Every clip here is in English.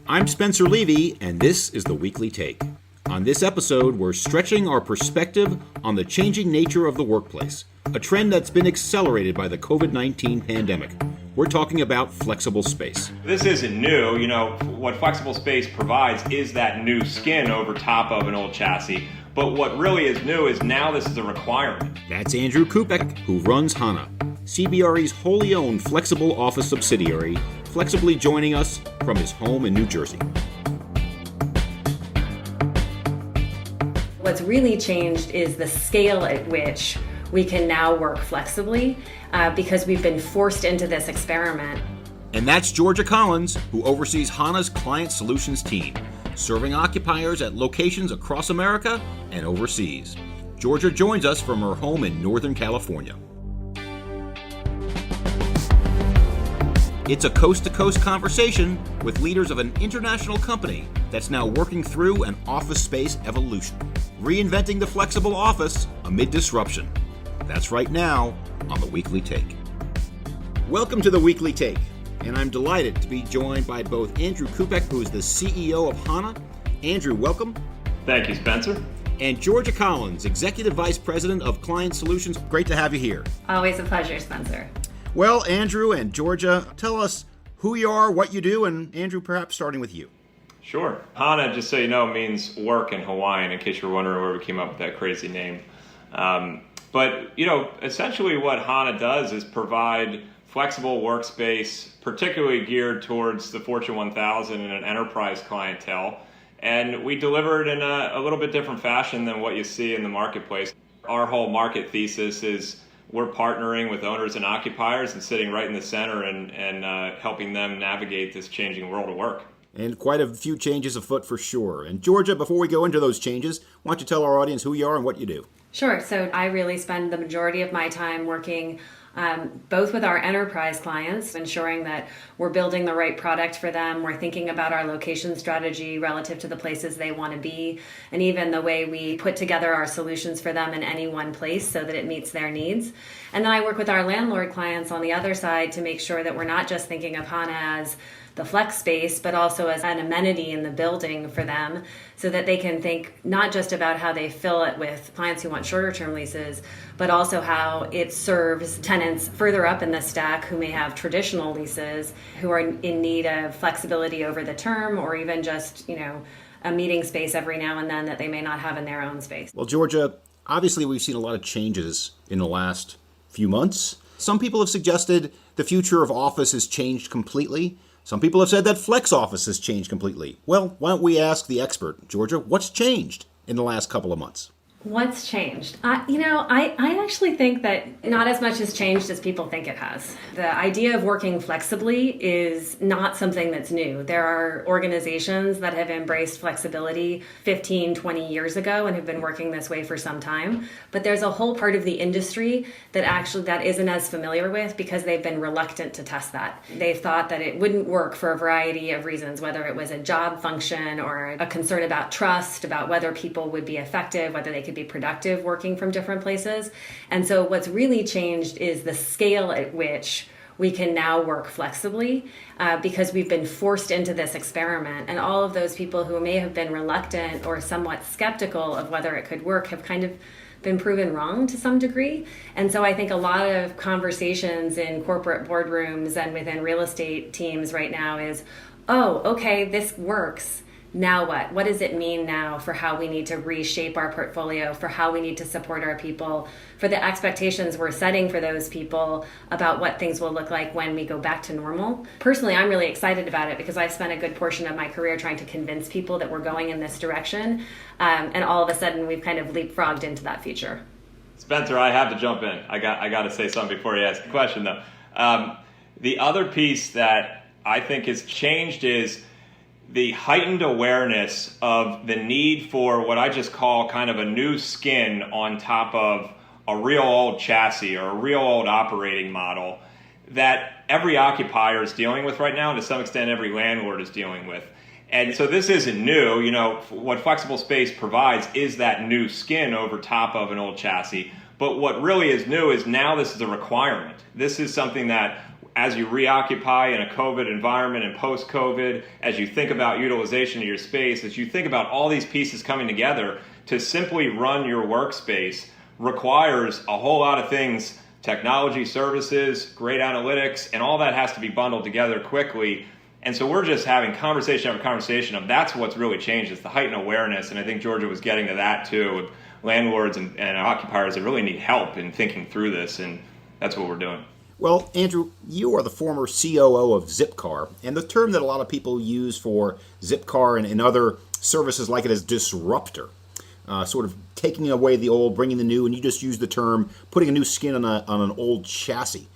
I'm Spencer Levy, and this is the Weekly Take. On this episode, we're stretching our perspective on the changing nature of the workplace, a trend that's been accelerated by the COVID-19 pandemic. We're talking about flexible space. This isn't new. What flexible space provides is that new skin over top of an old chassis. But what really is new is now this is a requirement. That's Andrew Kupiec, who runs Hana, CBRE's wholly owned flexible office subsidiary, flexibly joining us from his home in New Jersey. What's really changed is the scale at which we can now work flexibly because we've been forced into this experiment. And that's Georgia Collins, who oversees Hana's Client Solutions team, serving occupiers at locations across America and overseas. Georgia joins us from her home in Northern California. It's a coast-to-coast conversation with leaders of an international company that's now working through an office space evolution, reinventing the flexible office amid disruption. That's right now on the Weekly Take. Welcome to the Weekly Take, and I'm delighted to be joined by both Andrew Kupiec, who is the CEO of Hana. Andrew, welcome. Thank you, Spencer. And Georgia Collins, Executive Vice President of Client Solutions. Great to have you here. Always a pleasure, Spencer. Well, Andrew and Georgia, tell us who you are, what you do, and Andrew, perhaps starting with you. Sure. Hana, just so you know, means work in Hawaiian, in case you're wondering where we came up with that crazy name. But essentially what Hana does is provide flexible workspace, particularly geared towards the Fortune 1000 and an enterprise clientele. And we deliver it in a little bit different fashion than what you see in the marketplace. Our whole market thesis is we're partnering with owners and occupiers and sitting right in the center and helping them navigate this changing world of work. And quite a few changes afoot for sure. And Georgia, before we go into those changes, why don't you tell our audience who you are and what you do? Sure. So I really spend the majority of my time working both with our enterprise clients, ensuring that we're building the right product for them. We're thinking about our location strategy relative to the places they want to be, and even the way we put together our solutions for them in any one place so that it meets their needs. And then I work with our landlord clients on the other side to make sure that we're not just thinking of Hana as the flex space, but also as an amenity in the building for them so that they can think not just about how they fill it with clients who want shorter term leases, but also how it serves tenants further up in the stack who may have traditional leases, who are in need of flexibility over the term or even just, a meeting space every now and then that they may not have in their own space. Well, Georgia, obviously we've seen a lot of changes in the last few months. Some people have suggested the future of office has changed completely. Some people have said that flex office has changed completely. Well, why don't we ask the expert, Georgia, what's changed in the last couple of months? What's changed? I actually think that not as much has changed as people think it has. The idea of working flexibly is not something that's new. There are organizations that have embraced flexibility 15, 20 years ago and have been working this way for some time. But there's a whole part of the industry that isn't as familiar with because they've been reluctant to test that. They've thought that it wouldn't work for a variety of reasons, whether it was a job function or a concern about trust, about whether people would be effective, whether they could be productive working from different places. And so what's really changed is the scale at which we can now work flexibly because we've been forced into this experiment. And all of those people who may have been reluctant or somewhat skeptical of whether it could work have kind of been proven wrong to some degree. And so I think a lot of conversations in corporate boardrooms and within real estate teams right now is, oh, okay, this works. Now what? What does it mean now for how we need to reshape our portfolio, for how we need to support our people, for the expectations we're setting for those people about what things will look like when we go back to normal? Personally, I'm really excited about it because I've spent a good portion of my career trying to convince people that we're going in this direction. And all of a sudden, we've kind of leapfrogged into that future. Spencer, I have to jump in. I got to say something before you ask the question, though. The other piece that I think has changed is the heightened awareness of the need for what I just call kind of a new skin on top of a real old chassis or a real old operating model that every occupier is dealing with right now, and to some extent every landlord is dealing with. And so this isn't new. What flexible space provides is that new skin over top of an old chassis. But what really is new is now this is a requirement. This is something that as you reoccupy in a COVID environment and post-COVID, as you think about utilization of your space, as you think about all these pieces coming together, to simply run your workspace requires a whole lot of things, technology, services, great analytics, and all that has to be bundled together quickly. And so we're just having conversation after conversation of that's what's really changed. It's the heightened awareness, and I think Georgia was getting to that too, with landlords and occupiers that really need help in thinking through this, and that's what we're doing. Well, Andrew, you are the former COO of Zipcar, and the term that a lot of people use for Zipcar and other services like it is disruptor, sort of taking away the old, bringing the new, and you just use the term putting a new skin on an old chassis.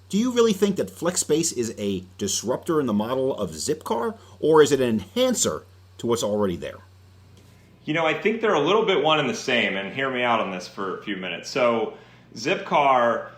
Do you really think that FlexSpace is a disruptor in the model of Zipcar, or is it an enhancer to what's already there? You know, I think they're a little bit one and the same, and hear me out on this for a few minutes. So Zipcar,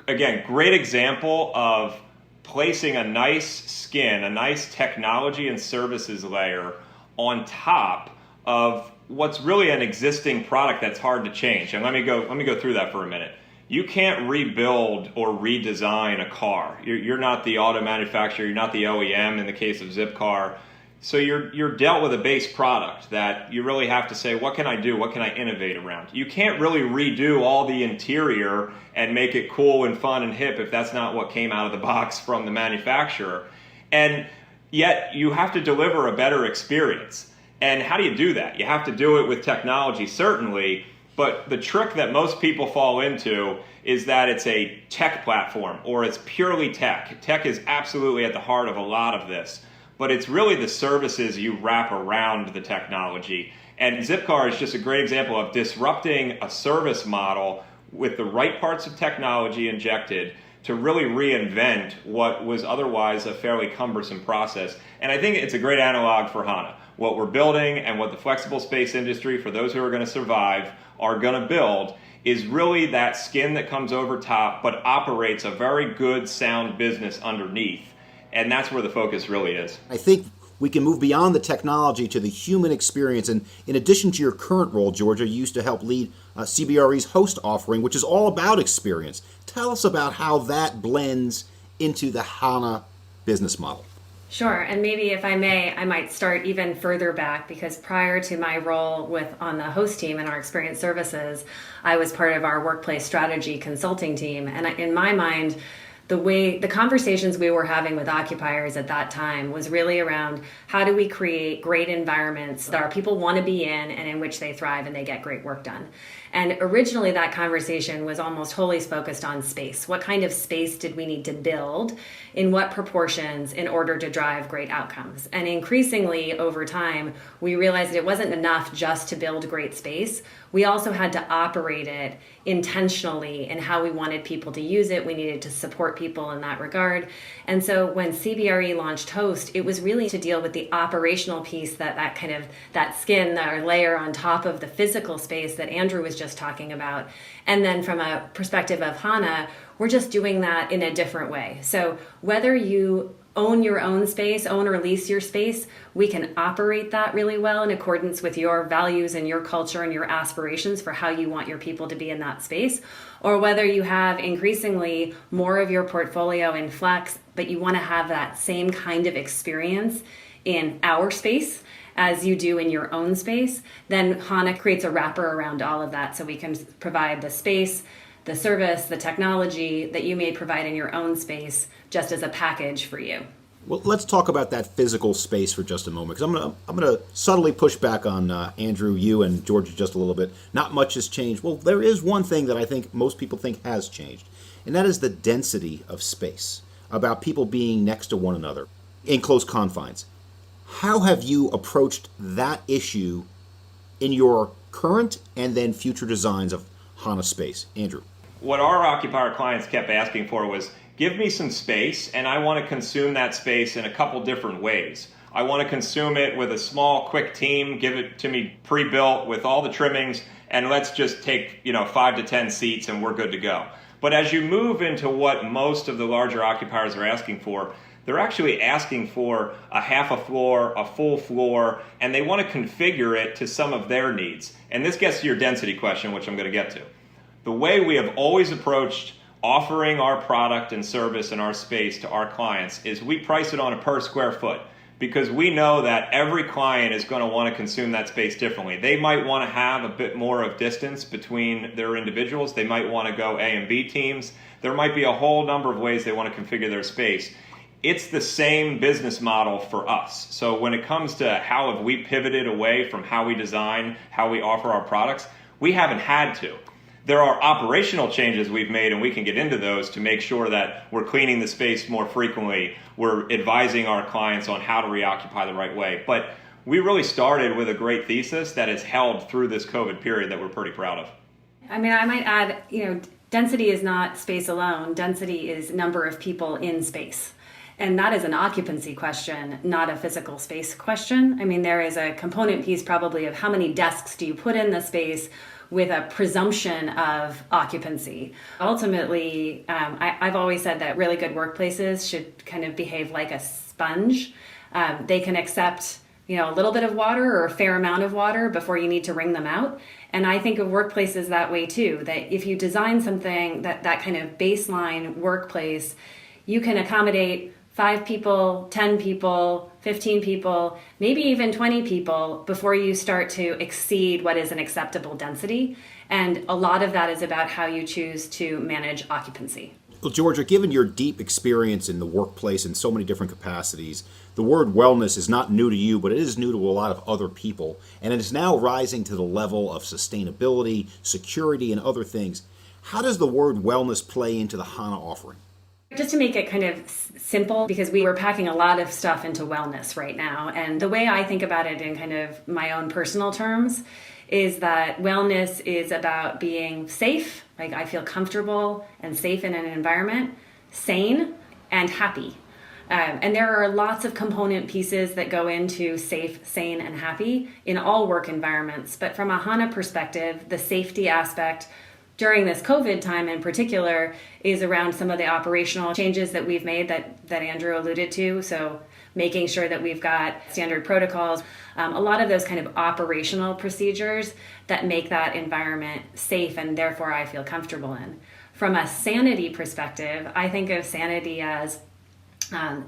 again, great example of placing a nice skin, a nice technology and services layer on top of what's really an existing product that's hard to change. And let me go through that for a minute. You can't rebuild or redesign a car. You're not the auto manufacturer, you're not the OEM in the case of Zipcar. So you're dealt with a base product that you really have to say, what can I do? What can I innovate around? You can't really redo all the interior and make it cool and fun and hip if that's not what came out of the box from the manufacturer. And yet you have to deliver a better experience. And how do you do that? You have to do it with technology, certainly, but the trick that most people fall into is that it's a tech platform or it's purely tech. Tech is absolutely at the heart of a lot of this. But it's really the services you wrap around the technology. And Zipcar is just a great example of disrupting a service model with the right parts of technology injected to really reinvent what was otherwise a fairly cumbersome process. And I think it's a great analog for Hana. What we're building and what the flexible space industry, for those who are going to survive, are going to build is really that skin that comes over top but operates a very good, sound business underneath. And that's where the focus really is. I think we can move beyond the technology to the human experience. And in addition to your current role, Georgia, you used to help lead CBRE's host offering, which is all about experience. Tell us about how that blends into the Hana business model. Sure, and maybe if I may, I might start even further back, because prior to my role on the host team and our experience services, I was part of our workplace strategy consulting team. And in my mind, the conversations we were having with occupiers at that time was really around how do we create great environments that our people want to be in and in which they thrive and they get great work done. And originally that conversation was almost wholly focused on space. What kind of space did we need to build in what proportions in order to drive great outcomes? And increasingly over time, we realized that it wasn't enough just to build great space. We also had to operate it intentionally in how we wanted people to use it. We needed to support people in that regard. And so when CBRE launched Host, it was really to deal with the operational piece, that skin or layer on top of the physical space that Andrew was just talking about. And then from a perspective of Hana, we're just doing that in a different way. So whether you own your own space, own or lease your space, we can operate that really well in accordance with your values and your culture and your aspirations for how you want your people to be in that space. Or whether you have increasingly more of your portfolio in flex, but you want to have that same kind of experience in our space as you do in your own space, then Hana creates a wrapper around all of that so we can provide the space, the service, the technology that you may provide in your own space just as a package for you. Well, let's talk about that physical space for just a moment, because I'm gonna subtly push back on Andrew, you, and Georgia just a little bit. Not much has changed. Well, there is one thing that I think most people think has changed, and that is the density of space, about people being next to one another in close confines. How have you approached that issue in your current and then future designs of Hana space? Andrew. What our occupier clients kept asking for was, give me some space, and I want to consume that space in a couple different ways. I want to consume it with a small, quick team, give it to me pre-built with all the trimmings, and let's just take 5 to 10 seats and we're good to go. But as you move into what most of the larger occupiers are asking for, they're actually asking for a half a floor, a full floor, and they want to configure it to some of their needs. And this gets to your density question, which I'm going to get to. The way we have always approached offering our product and service and our space to our clients is we price it on a per square foot, because we know that every client is going to want to consume that space differently. They might want to have a bit more of distance between their individuals. They might want to go A and B teams. There might be a whole number of ways they want to configure their space. It's the same business model for us. So when it comes to how have we pivoted away from how we design, how we offer our products, we haven't had to. There are operational changes we've made, and we can get into those to make sure that we're cleaning the space more frequently. We're advising our clients on how to reoccupy the right way. But we really started with a great thesis that has held through this COVID period that we're pretty proud of. I mean, I might add, density is not space alone. Density is number of people in space. And that is an occupancy question, not a physical space question. I mean, there is a component piece probably of how many desks do you put in the space with a presumption of occupancy. Ultimately, I've always said that really good workplaces should kind of behave like a sponge. They can accept, a little bit of water or a fair amount of water before you need to wring them out. And I think of workplaces that way too, that if you design something that kind of baseline workplace, you can accommodate 5 people, 10 people, 15 people, maybe even 20 people before you start to exceed what is an acceptable density. And a lot of that is about how you choose to manage occupancy. Well, Georgia, given your deep experience in the workplace in so many different capacities, the word wellness is not new to you, but it is new to a lot of other people. And it is now rising to the level of sustainability, security, and other things. How does the word wellness play into the Hana offering? Just to make it kind of simple, because we were packing a lot of stuff into wellness right now. And the way I think about it in kind of my own personal terms is that wellness is about being safe, like I feel comfortable and safe in an environment, sane, and happy. And there are lots of component pieces that go into safe, sane, and happy in all work environments. But from a Hana perspective, the safety aspect during this COVID time in particular is around some of the operational changes that we've made that Andrew alluded to. So making sure that we've got standard protocols, a lot of those kind of operational procedures that make that environment safe and therefore I feel comfortable in. From a sanity perspective, I think of sanity as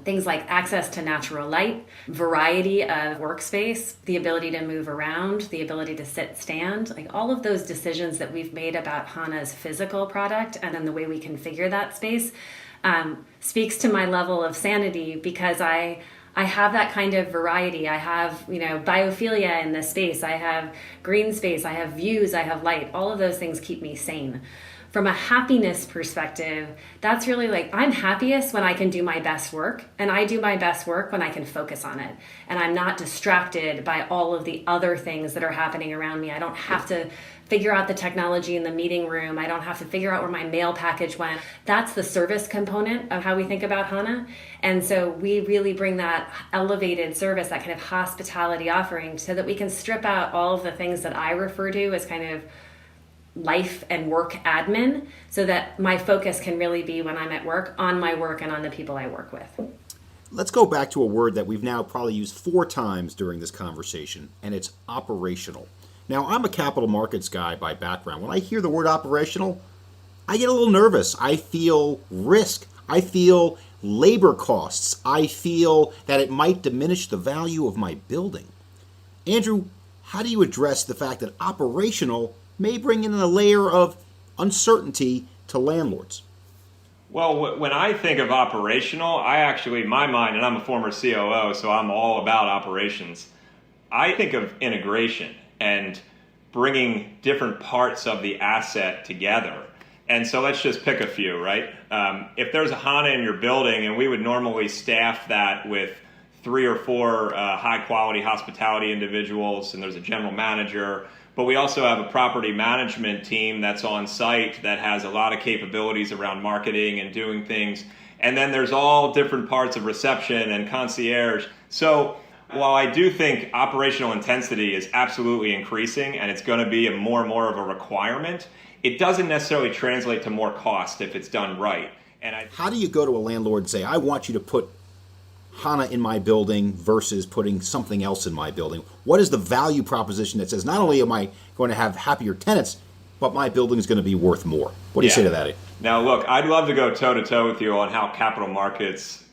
things like access to natural light, variety of workspace, the ability to move around, the ability to sit, stand, like all of those decisions that we've made about Hana's physical product and then the way we configure that space speaks to my level of sanity, because I have that kind of variety. I have, biophilia in this space. I have green space. I have views. I have light. All of those things keep me sane. From a happiness perspective, that's really like I'm happiest when I can do my best work, and I do my best work when I can focus on it. And I'm not distracted by all of the other things that are happening around me. I don't have to figure out the technology in the meeting room. I don't have to figure out where my mail package went. That's the service component of how we think about Hana. And so we really bring that elevated service, that kind of hospitality offering, so that we can strip out all of the things that I refer to as kind of life and work admin, so that my focus can really be when I'm at work, on my work and on the people I work with. Let's go back to a word that we've now probably used 4 times during this conversation, and it's operational. Now, I'm a capital markets guy by background. When I hear the word operational, I get a little nervous. I feel risk. I feel labor costs. I feel that it might diminish the value of my building. Andrew, how do you address the fact that operational may bring in a layer of uncertainty to landlords? Well, when I think of operational, my mind, and I'm a former COO, so I'm all about operations. I think of integration and bringing different parts of the asset together. And so let's just pick a few, right? If there's a Hana in your building, and we would normally staff that with 3 or 4 high-quality hospitality individuals, and there's a general manager, but we also have a property management team that's on site that has a lot of capabilities around marketing and doing things. And then there's all different parts of reception and concierge. So while I do think operational intensity is absolutely increasing and it's going to be more and more of a requirement, it doesn't necessarily translate to more cost if it's done right. How do you go to a landlord and say, I want you to put Hana in my building versus putting something else in my building? What is the value proposition that says not only am I going to have happier tenants, but my building is going to be worth more. What do you say to that? Now, look, I'd love to go toe-to-toe with you on how capital markets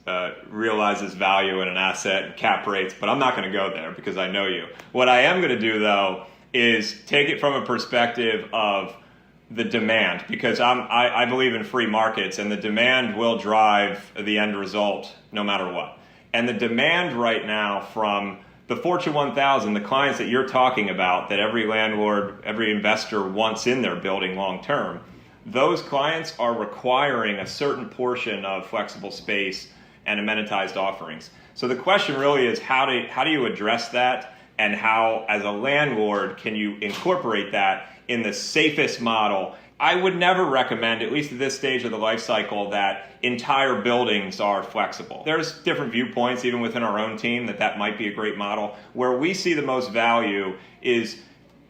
realizes value in an asset and cap rates, but I'm not going to go there because I know you. What I am going to do, though, is take it from a perspective of the demand, because I believe in free markets, and the demand will drive the end result no matter what. And the demand right now from the Fortune 1000, the clients that you're talking about, that every landlord, every investor wants in their building long term, those clients are requiring a certain portion of flexible space and amenitized offerings. So the question really is, how do you address that, and how, as a landlord, can you incorporate that in the safest model? I would never recommend, at least at this stage of the life cycle, that entire buildings are flexible. There's different viewpoints, even within our own team, that might be a great model. Where we see the most value is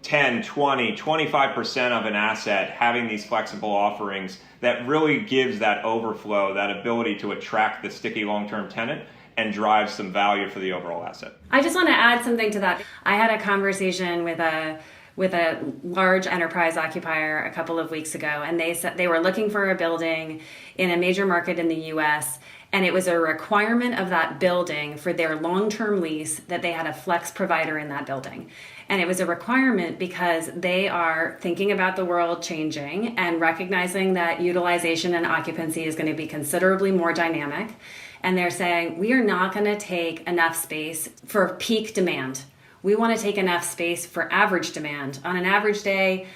10, 20, 25% of an asset having these flexible offerings that really gives that overflow, that ability to attract the sticky long-term tenant and drive some value for the overall asset. I just want to add something to that. I had a conversation with a large enterprise occupier a couple of weeks ago, and they said they were looking for a building in a major market in the US, and it was a requirement of that building for their long-term lease that they had a flex provider in that building. And it was a requirement because they are thinking about the world changing and recognizing that utilization and occupancy is going to be considerably more dynamic. And they're saying, we are not going to take enough space for peak demand. We want to take enough space for average demand. On an average day,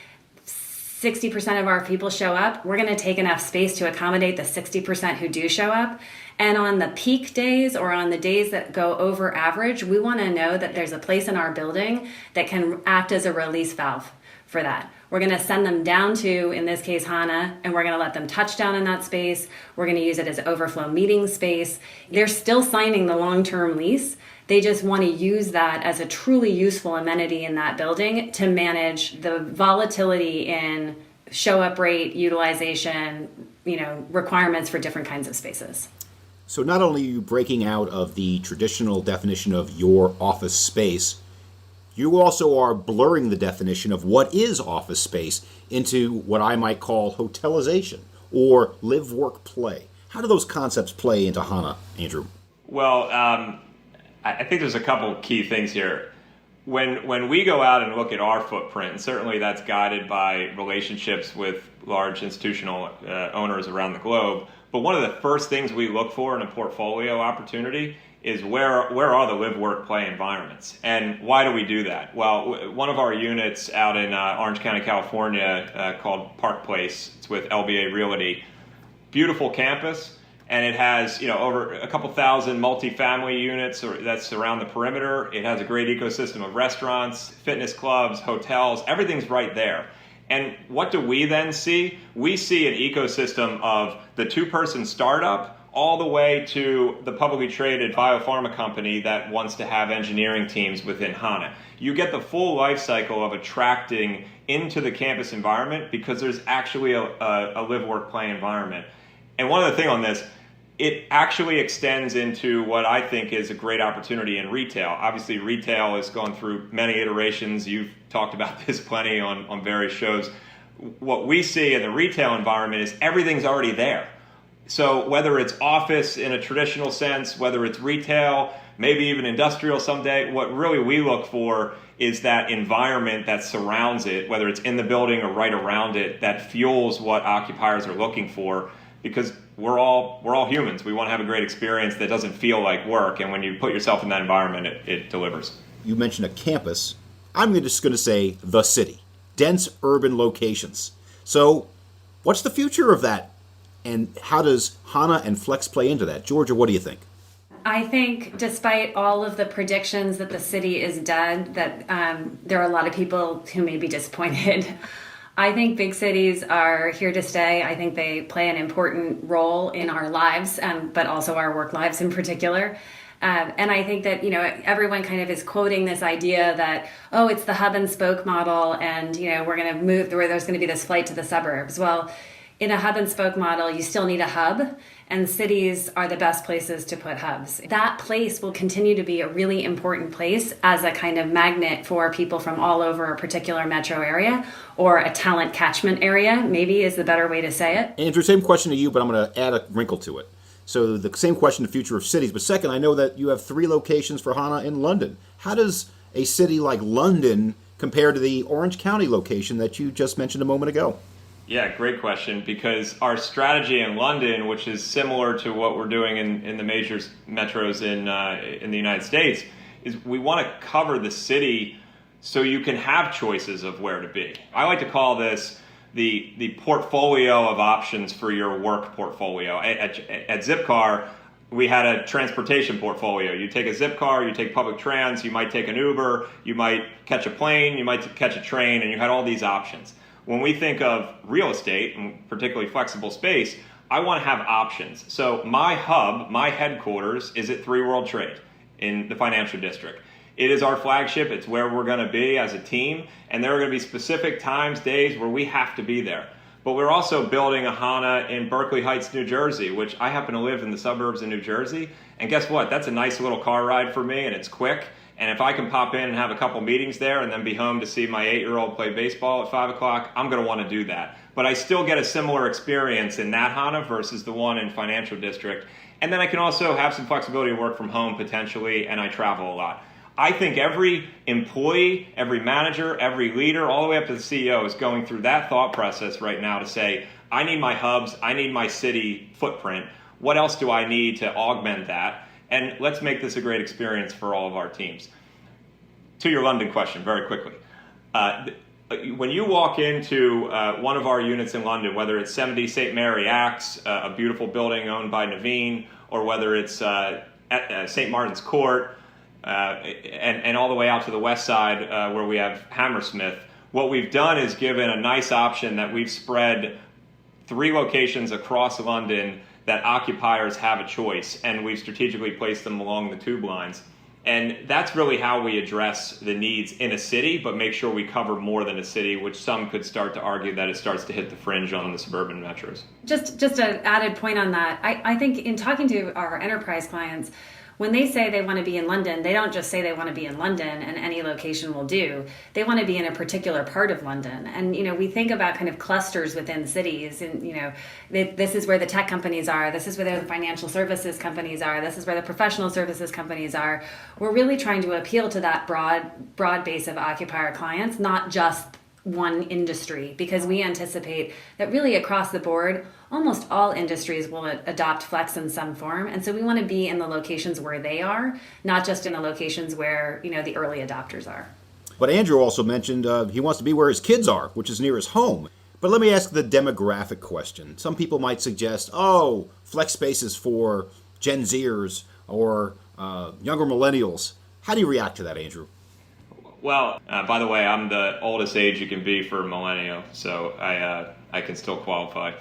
60% of our people show up. We're going to take enough space to accommodate the 60% who do show up. And on the peak days, or on the days that go over average, we want to know that there's a place in our building that can act as a release valve for that. We're going to send them down to, in this case, Hana, and we're going to let them touch down in that space. We're going to use it as overflow meeting space. They're still signing the long-term lease. They just want to use that as a truly useful amenity in that building to manage the volatility in show-up rate, utilization, requirements for different kinds of spaces. So not only are you breaking out of the traditional definition of your office space, you also are blurring the definition of what is office space into what I might call hotelization or live, work, play. How do those concepts play into Hana, Andrew? Well, I think there's a couple key things here. When we go out and look at our footprint, and certainly that's guided by relationships with large institutional owners around the globe, but one of the first things we look for in a portfolio opportunity is where are the live, work, play environments? And why do we do that? Well, one of our units out in Orange County, California, called Park Place, it's with LBA Realty, beautiful campus, and it has over a couple thousand multifamily units that surround the perimeter. It has a great ecosystem of restaurants, fitness clubs, hotels, everything's right there. And what do we then see? We see an ecosystem of the two-person startup all the way to the publicly traded biopharma company that wants to have engineering teams within Hana. You get the full life cycle of attracting into the campus environment because there's actually a live, work, play environment. And one other thing on this, it actually extends into what I think is a great opportunity in retail. Obviously, retail has gone through many iterations. You've talked about this plenty on various shows. What we see in the retail environment is everything's already there. So whether it's office in a traditional sense, whether it's retail, maybe even industrial someday, what really we look for is that environment that surrounds it, whether it's in the building or right around it, that fuels what occupiers are looking for, because we're all humans. We want to have a great experience that doesn't feel like work, and when you put yourself in that environment, it delivers. You mentioned a campus. I'm just going to say the city, dense urban locations. So what's the future of that? And how does Hana and Flex play into that? Georgia, what do you think? I think despite all of the predictions that the city is dead, that there are a lot of people who may be disappointed. I think big cities are here to stay. I think they play an important role in our lives, but also our work lives in particular. And I think that, everyone kind of is quoting this idea that, it's the hub and spoke model, and, we're going to move where there's going to be this flight to the suburbs. Well, in a hub and spoke model, you still need a hub, and cities are the best places to put hubs. That place will continue to be a really important place as a kind of magnet for people from all over a particular metro area, or a talent catchment area, maybe is the better way to say it. Andrew, same question to you, but I'm going to add a wrinkle to it. So the same question, the future of cities. But second, I know that you have 3 locations for Hana in London. How does a city like London compare to the Orange County location that you just mentioned a moment ago? Yeah, great question, because our strategy in London, which is similar to what we're doing in the major metros in the United States, is we want to cover the city so you can have choices of where to be. I like to call this the portfolio of options for your work portfolio. At Zipcar, we had a transportation portfolio. You take a Zipcar, you take public trans, you might take an Uber, you might catch a plane, you might catch a train, and you had all these options. When we think of real estate, and particularly flexible space, I want to have options. So my hub, my headquarters, is at 3 World Trade in the financial district. It is our flagship. It's where we're going to be as a team. And there are going to be specific times, days where we have to be there. But we're also building a Hana in Berkeley Heights, New Jersey, which I happen to live in the suburbs of New Jersey. And guess what? That's a nice little car ride for me, and it's quick. And if I can pop in and have a couple meetings there and then be home to see my 8-year-old play baseball at 5 o'clock, I'm going to want to do that. But I still get a similar experience in that Hana versus the one in financial district. And then I can also have some flexibility to work from home potentially, and I travel a lot. I think every employee, every manager, every leader, all the way up to the CEO is going through that thought process right now to say, I need my hubs, I need my city footprint. What else do I need to augment that? And let's make this a great experience for all of our teams. To your London question, very quickly. When you walk into one of our units in London, whether it's 70 St. Mary Axe, a beautiful building owned by Naveen, or whether it's at St. Martin's Court, and all the way out to the west side where we have Hammersmith, what we've done is given a nice option that we've spread 3 locations across London that occupiers have a choice, and we've strategically placed them along the tube lines. And that's really how we address the needs in a city, but make sure we cover more than a city, which some could start to argue that it starts to hit the fringe on the suburban metros. Just an added point on that. I think in talking to our enterprise clients, when they say they want to be in London, they don't just say they want to be in London and any location will do. They want to be in a particular part of London. And, we think about kind of clusters within cities. And, this is where the tech companies are. This is where the financial services companies are. This is where the professional services companies are. We're really trying to appeal to that broad base of occupier clients, not just one industry, because we anticipate that really across the board, almost all industries will adopt flex in some form. And so we want to be in the locations where they are, not just in the locations where, the early adopters are. But Andrew also mentioned he wants to be where his kids are, which is near his home. But let me ask the demographic question. Some people might suggest, flex spaces for Gen Zers or younger millennials. How do you react to that, Andrew? Well, by the way, I'm the oldest age you can be for a millennial, so I can still qualify.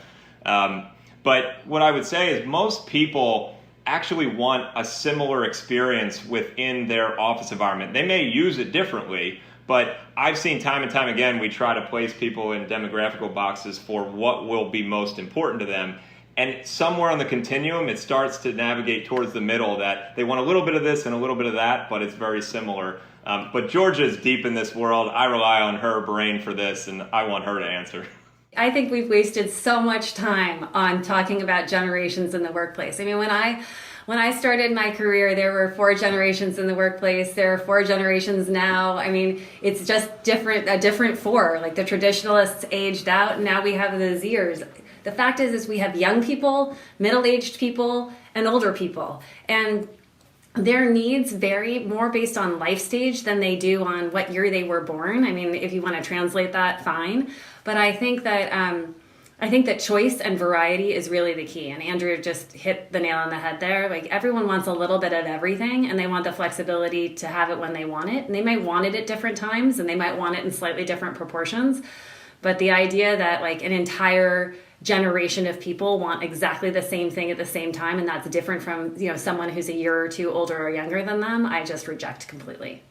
But what I would say is most people actually want a similar experience within their office environment. They may use it differently, but I've seen time and time again, we try to place people in demographical boxes for what will be most important to them. And somewhere on the continuum, it starts to navigate towards the middle that they want a little bit of this and a little bit of that, but it's very similar. But Georgia is deep in this world. I rely on her brain for this, and I want her to answer. I think we've wasted so much time on talking about generations in the workplace. I mean, when I started my career, there were 4 generations in the workplace. There are 4 generations now. I mean, it's just a different 4. Like the traditionalists aged out, and now we have the Zers. The fact is we have young people, middle-aged people, and older people. And their needs vary more based on life stage than they do on what year they were born. I mean, if you want to translate that, fine. But I think that choice and variety is really the key. And Andrew just hit the nail on the head there. Like everyone wants a little bit of everything, and they want the flexibility to have it when they want it. And they might want it at different times, and they might want it in slightly different proportions. But the idea that like an entire generation of people want exactly the same thing at the same time, and that's different from someone who's a year or 2 older or younger than them, I just reject completely.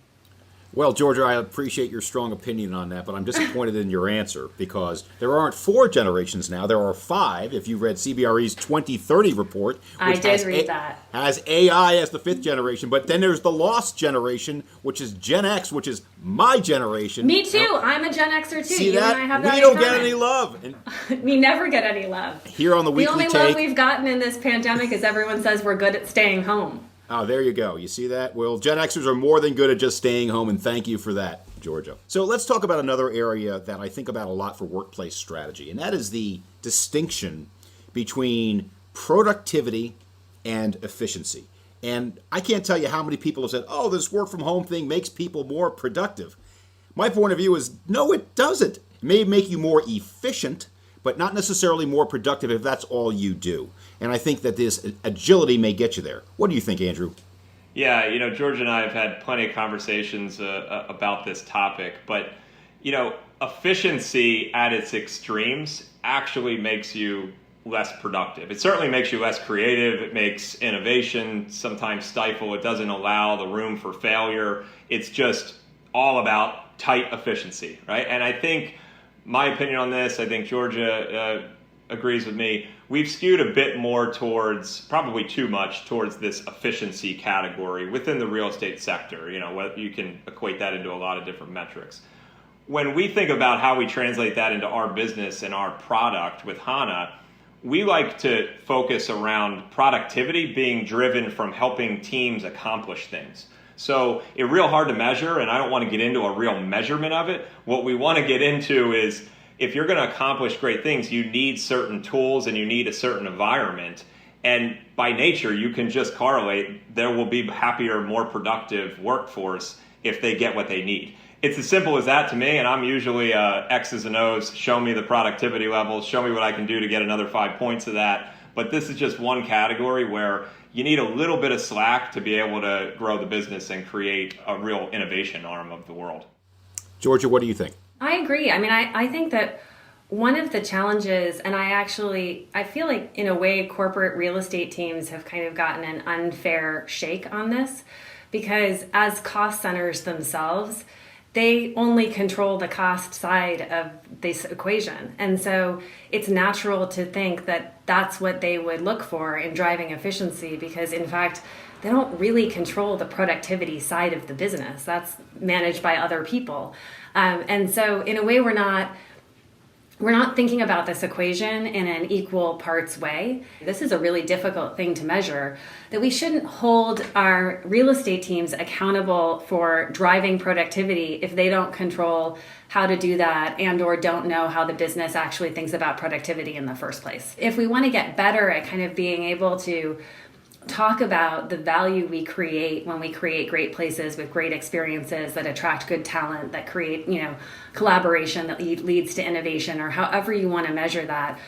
Well, Georgia, I appreciate your strong opinion on that, but I'm disappointed in your answer because there aren't 4 generations now. There are 5. If you read CBRE's 2030 report, I which did read that. has AI as the 5th generation, but then there's the lost generation, which is Gen X, which is my generation. Me too. I'm a Gen Xer too. See you that? And I have that We in don't get common. any love. And We never get any love. here on the The Weekly only Take, love we've gotten in this pandemic is everyone says we're good at staying home. oh, there you go. You see that? Well, Gen Xers are more than good at just staying home, and thank you for that, Georgia. So let's talk about another area that I think about a lot for workplace strategy, and that is the distinction between productivity and efficiency. And I can't tell you how many people have said, oh, this work from home thing makes people more productive. My point of view is, no, it doesn't. It may make you more efficient, but not necessarily more productive if that's all you do. And I think that this agility may get you there. What do you think, Andrew? Yeah, George and I have had plenty of conversations about this topic, but, efficiency at its extremes actually makes you less productive. It certainly makes you less creative. It makes innovation sometimes stifle. It doesn't allow the room for failure. It's just all about tight efficiency, right? And I think my opinion on this, I think Georgia agrees with me. We've skewed a bit more towards, probably too much, towards this efficiency category within the real estate sector. You can equate that into a lot of different metrics. When we think about how we translate that into our business and our product with Hana, we like to focus around productivity being driven from helping teams accomplish things. So it's real hard to measure, and I don't want to get into a real measurement of it. What we want to get into is, if you're going to accomplish great things, you need certain tools and you need a certain environment. And by nature, you can just correlate there will be happier, more productive workforce if they get what they need. It's as simple as that to me, and I'm usually X's and O's, show me the productivity levels, show me what I can do to get another 5 points of that. But this is just one category where you need a little bit of slack to be able to grow the business and create a real innovation arm of the world. Georgia, what do you think? I agree. I mean, I think that one of the challenges, and I feel like in a way corporate real estate teams have kind of gotten an unfair shake on this, because as cost centers themselves, they only control the cost side of this equation. And so it's natural to think that that's what they would look for in driving efficiency, because in fact, they don't really control the productivity side of the business. That's managed by other people. And so in a way, we're not thinking about this equation in an equal parts way. This is a really difficult thing to measure, that we shouldn't hold our real estate teams accountable for driving productivity if they don't control how to do that and or don't know how the business actually thinks about productivity in the first place. If we want to get better at kind of being able to talk about the value we create when we create great places with great experiences that attract good talent, that create, collaboration that leads to innovation, or however you want to measure that.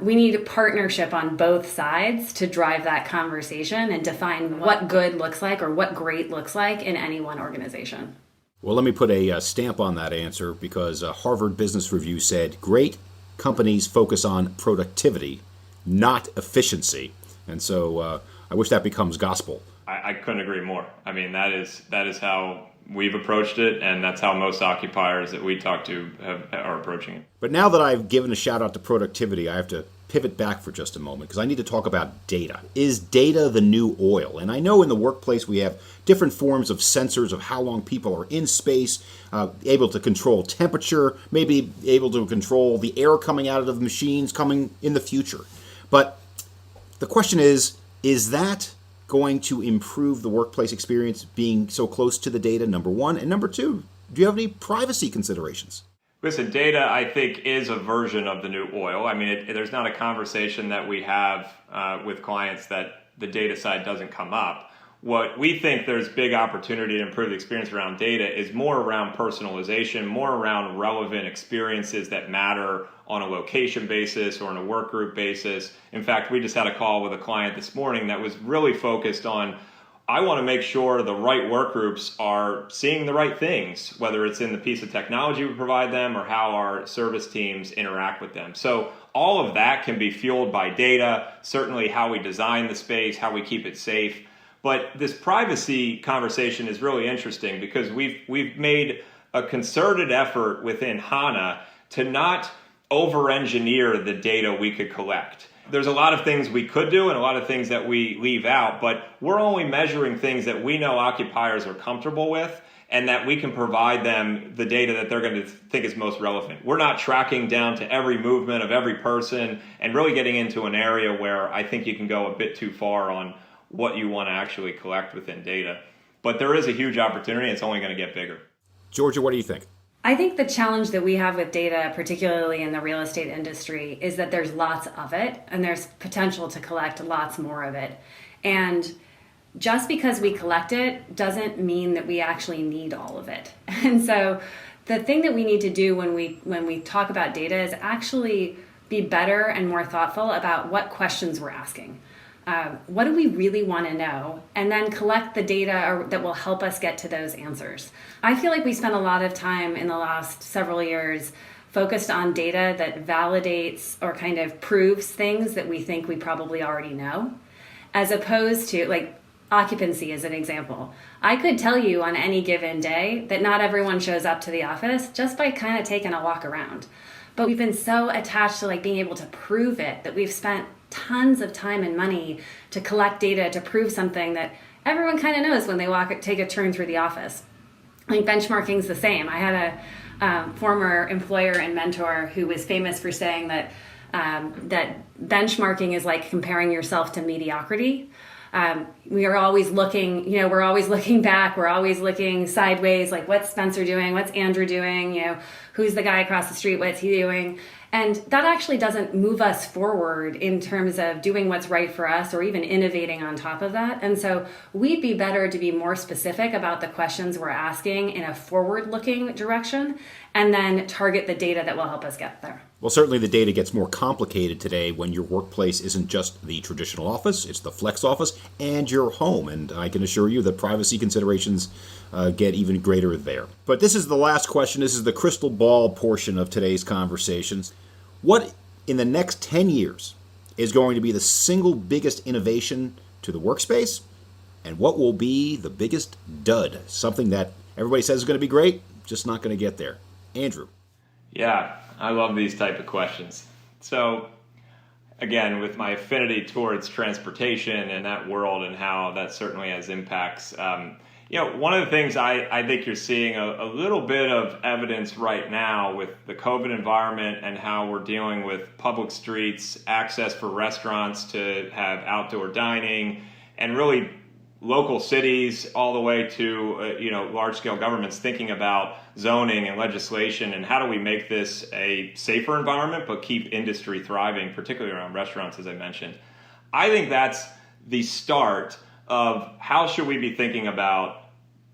We need a partnership on both sides to drive that conversation and define what good looks like or what great looks like in any one organization. Well, let me put a stamp on that answer, because Harvard Business Review said great companies focus on productivity, not efficiency. And so I wish that becomes gospel. I couldn't agree more. I mean, that is how we've approached it, and that's how most occupiers that we talk to are approaching it. But now that I've given a shout out to productivity, I have to pivot back for just a moment, because I need to talk about data. Is data the new oil? And I know in the workplace we have different forms of sensors of how long people are in space, able to control temperature, maybe able to control the air coming out of the machines coming in the future. But the question is that going to improve the workplace experience, being so close to the data, number one? And number two, do you have any privacy considerations? Listen, data, I think, is a version of the new oil. I mean, there's not a conversation that we have with clients that the data side doesn't come up. What we think there's big opportunity to improve the experience around data is more around personalization, more around relevant experiences that matter on a location basis or on a work group basis. In fact, we just had a call with a client this morning that was really focused on, I want to make sure the right work groups are seeing the right things, whether it's in the piece of technology we provide them or how our service teams interact with them. So all of that can be fueled by data, certainly how we design the space, how we keep it safe. But this privacy conversation is really interesting because we've made a concerted effort within Hana to not over-engineer the data we could collect. There's a lot of things we could do and a lot of things that we leave out, but we're only measuring things that we know occupiers are comfortable with and that we can provide them the data that they're going to think is most relevant. We're not tracking down to every movement of every person and really getting into an area where I think you can go a bit too far on what you want to actually collect within data. But there is a huge opportunity. It's only going to get bigger. Georgia, what do you think? I think the challenge that we have with data, particularly in the real estate industry, is that there's lots of it and there's potential to collect lots more of it. And just because we collect it doesn't mean that we actually need all of it. And so the thing that we need to do when we talk about data is actually be better and more thoughtful about what questions we're asking. What do we really want to know? And then collect the data that will help us get to those answers. I feel like we spent a lot of time in the last several years focused on data that validates or kind of proves things that we think we probably already know, as opposed to, like, occupancy as an example. I could tell you on any given day that not everyone shows up to the office just by kind of taking a walk around. But we've been so attached to like being able to prove it that we've spent tons of time and money to collect data to prove something that everyone kind of knows when they take a turn through the office. Like benchmarking's the same. I had a former employer and mentor who was famous for saying that that benchmarking is like comparing yourself to mediocrity. We are always looking, we're always looking back, we're always looking sideways, like what's Spencer doing, what's Andrew doing, who's the guy across the street, what's he doing? And that actually doesn't move us forward in terms of doing what's right for us or even innovating on top of that. And so we'd be better to be more specific about the questions we're asking in a forward-looking direction and then target the data that will help us get there. Well, certainly the data gets more complicated today when your workplace isn't just the traditional office, it's the flex office and your home. And I can assure you that privacy considerations get even greater there. But this is the last question. This is the crystal ball portion of today's conversations. What in the next 10 years is going to be the single biggest innovation to the workspace? And what will be the biggest dud? Something that everybody says is going to be great, just not going to get there. Andrew. Yeah, I love these type of questions. So again, with my affinity towards transportation and that world and how that certainly has impacts, one of the things I think you're seeing a little bit of evidence right now with the COVID environment and how we're dealing with public streets, access for restaurants to have outdoor dining, and really local cities all the way to large-scale governments thinking about zoning and legislation and how do we make this a safer environment but keep industry thriving, particularly around restaurants, as I mentioned. I think that's the start of how should we be thinking about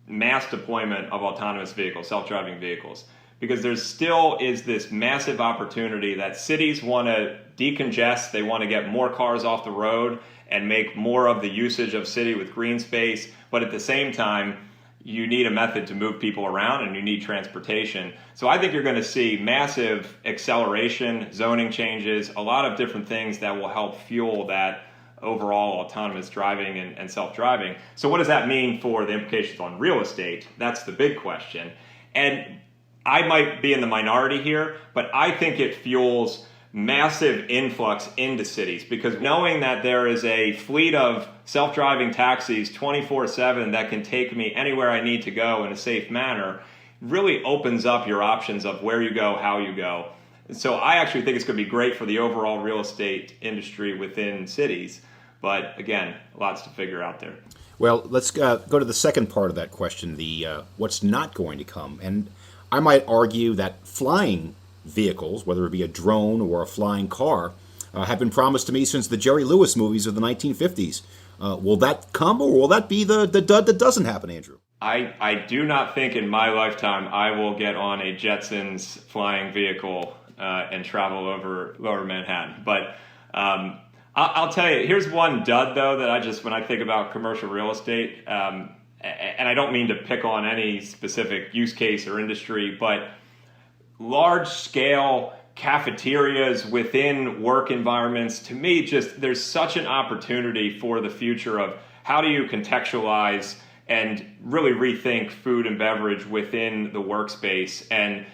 mass deployment of autonomous vehicles, self-driving vehicles, because there still is this massive opportunity that cities want to decongest, they want to get more cars off the road and make more of the usage of city with green space, but at the same time, you need a method to move people around and you need transportation. So I think you're going to see massive acceleration, zoning changes, a lot of different things that will help fuel that overall autonomous driving and self-driving. So what does that mean for the implications on real estate? That's the big question. And I might be in the minority here, but I think it fuels massive influx into cities because knowing that there is a fleet of self-driving taxis 24/7 that can take me anywhere I need to go in a safe manner really opens up your options of where you go, how you go. And so I actually think it's going to be great for the overall real estate industry within cities. But again, lots to figure out there. Well, let's go to the second part of that question, the what's not going to come. And I might argue that flying vehicles, whether it be a drone or a flying car, have been promised to me since the Jerry Lewis movies of the 1950s. Will that come, or will that be the dud that doesn't happen, Andrew? I do not think in my lifetime I will get on a Jetsons flying vehicle and travel over Lower Manhattan. But I'll tell you, here's one dud, though, that when I think about commercial real estate, and I don't mean to pick on any specific use case or industry, but large-scale cafeterias within work environments, to me, there's such an opportunity for the future of how do you contextualize and really rethink food and beverage within the workspace and,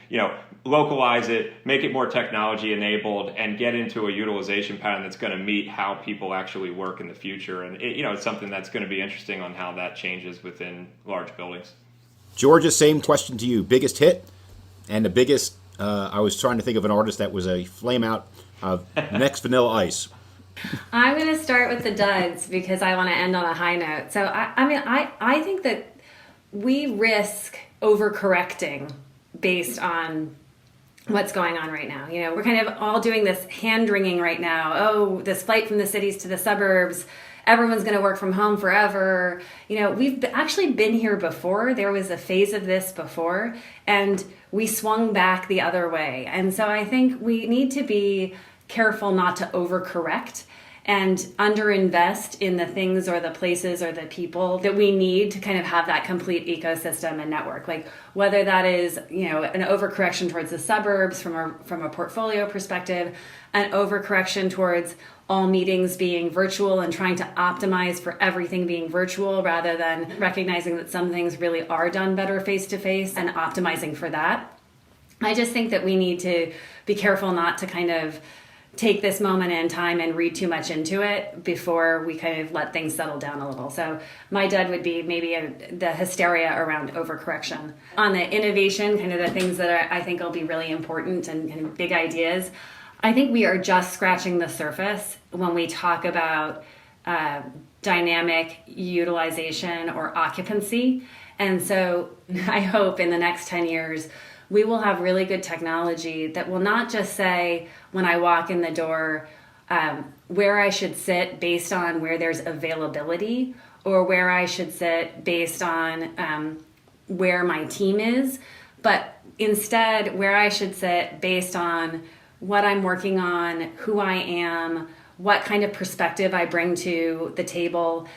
localize it, make it more technology enabled, and get into a utilization pattern that's going to meet how people actually work in the future. And it's something that's going to be interesting on how that changes within large buildings. Georgia, same question to you. Biggest hit and the biggest, I was trying to think of an artist that was a flame out of next Vanilla Ice. I'm going to start with the duds because I want to end on a high note. So, I think that we risk overcorrecting based on what's going on right now. We're kind of all doing this hand-wringing right now. Oh, this flight from the cities to the suburbs. Everyone's going to work from home forever. We've actually been here before. There was a phase of this before, and we swung back the other way. And so I think we need to be careful not to overcorrect and underinvest in the things or the places or the people that we need to kind of have that complete ecosystem and network. Like whether that is, an overcorrection towards the suburbs from a portfolio perspective, an overcorrection towards all meetings being virtual and trying to optimize for everything being virtual rather than recognizing that some things really are done better face to face and optimizing for that. I just think that we need to be careful not to kind of take this moment in time and read too much into it before we kind of let things settle down a little. So my dud would be maybe the hysteria around overcorrection. On the innovation, kind of the things that I think will be really important and big ideas, I think we are just scratching the surface when we talk about dynamic utilization or occupancy. And so I hope in the next 10 years, we will have really good technology that will not just say, when I walk in the door, where I should sit based on where there's availability or where I should sit based on where my team is, but instead where I should sit based on what I'm working on, who I am, what kind of perspective I bring to the table.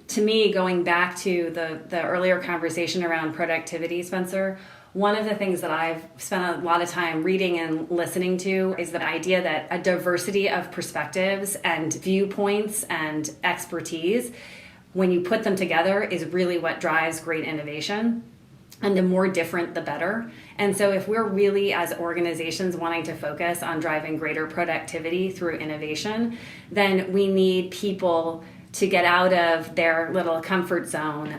To me, going back to the earlier conversation around productivity, Spencer, one of the things that I've spent a lot of time reading and listening to is the idea that a diversity of perspectives and viewpoints and expertise, when you put them together, is really what drives great innovation. And the more different, the better. And so if we're really, as organizations, wanting to focus on driving greater productivity through innovation, then we need people to get out of their little comfort zone,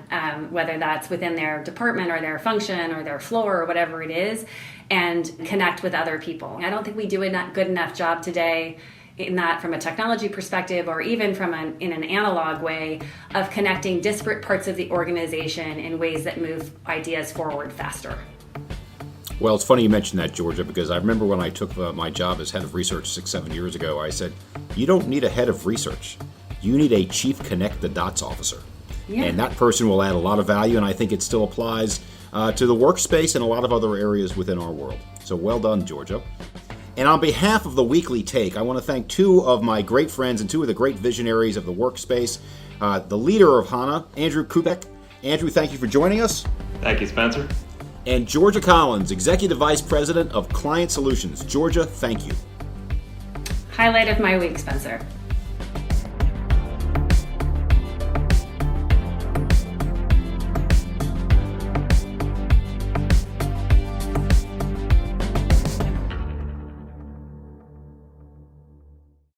whether that's within their department or their function or their floor or whatever it is, and connect with other people. I don't think we do a good enough job today in that from a technology perspective or even in an analog way of connecting disparate parts of the organization in ways that move ideas forward faster. Well, it's funny you mentioned that, Georgia, because I remember when I took my job as head of research 6-7 years ago, I said, you don't need a head of research. You need a chief connect the dots officer. Yeah. And that person will add a lot of value, and I think it still applies to the workspace and a lot of other areas within our world. So well done, Georgia. And on behalf of the Weekly Take, I want to thank two of my great friends and two of the great visionaries of the workspace, the leader of Hana, Andrew Kupiec. Andrew, thank you for joining us. Thank you, Spencer. And Georgia Collins, Executive Vice President of Client Solutions. Georgia, thank you. Highlight of my week, Spencer.